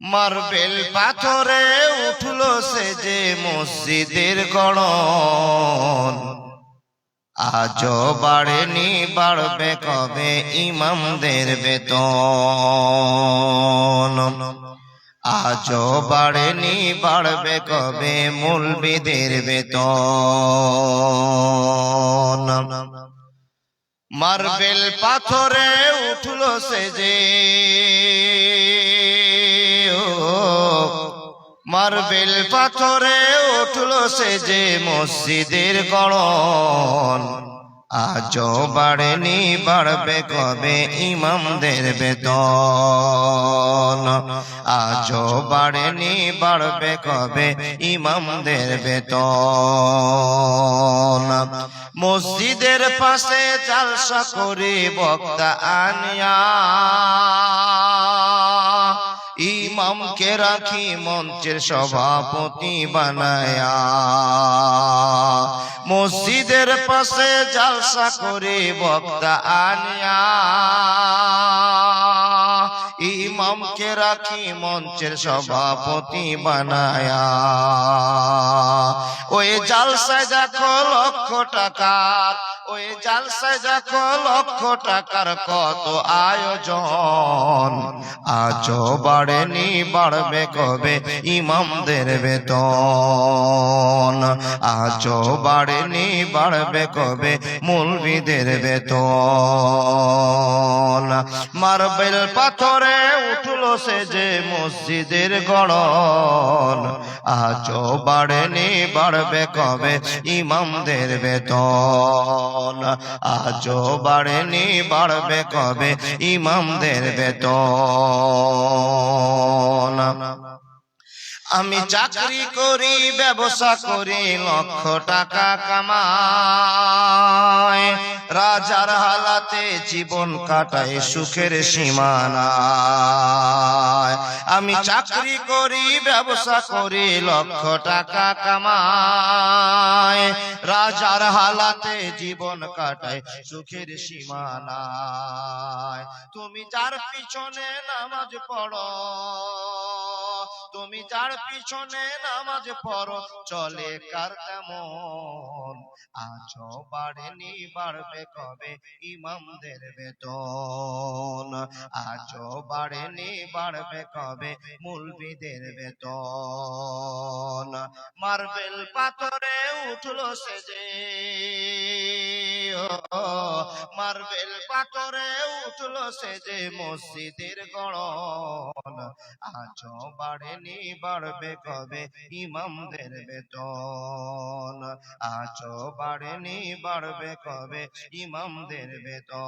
Marble পাথরে উঠলো সে যে মসজিদের গড়ন, আজও বাড়েনি বাড়বে কবে ইমামদের বেতন। আজও বাড়েনি বাড়বে কবে মৌলবীদের বেতন। মার্বেল পাথরে উঠলো সে যে, মার্বেল পাথরে উঠলো সে যে মসজিদের গড়ন, আজও বাড়েনি বাড়বে কবে ইমামদের বেতন। আজও বাড়েনি বাড়বে কবে ইমামদের বেতন। মসজিদের পাশে জালসা করে বক্তা আনিয়া, ইমামকে রাখি মঞ্চের সভাপতি বানায়া। মসজিদের পাশে জালসা করে বক্তা আনিয়া, ইমামকে রাখি মঞ্চের সভাপতি বানায়া। ওই জালসায় দেখো লক্ষ টাকার, ওই জালসায় দেখো লক্ষ টাকার কত আয়োজন। আজও বাড়েনি বাড়বে কবে ইমামদের বেতন। আজও বাড়েনি বাড়বে কবে মৌলবীদের বেতন। মার্বেল পাথরে উঠলো সে যে মসজিদের গড়ন, আজও বাড়েনি বাড়বে কবে ইমামদের বেতন। আজও বাড়েনি বাড়বে কবে ইমামদের বেতন। আমি চাকরি করি ব্যবসা করি লক্ষ টাকা কামাই, রাজার হালাতে জীবন কাটাই সুখের সীমানায়। আমি চাকরি করি ব্যবসা করি লক্ষ টাকা কামাই, রাজার হালাতে জীবন কাটাই সুখের সীমানায়। তুমি যার পিছনে নামাজ পড়ো, তুমি যার পিছনে নামাজ পড়ো চলে কার তেমন। আজও বাড়েনি বাড়বে কবে ইমামদের বেতন। আজও বাড়েনি বাড়বে কবে মৌলবীদের বেতন। মার্বেল পাথরে উঠলো সে যে, মার্বেল পাথরে উঠলো সে যে মসজিদের গড়ন, আজও বাড়েনি বাড়বে কবে ইমামদের বেতন। আজও বাড়েনি বাড়বে কবে ইমামদের বেতন।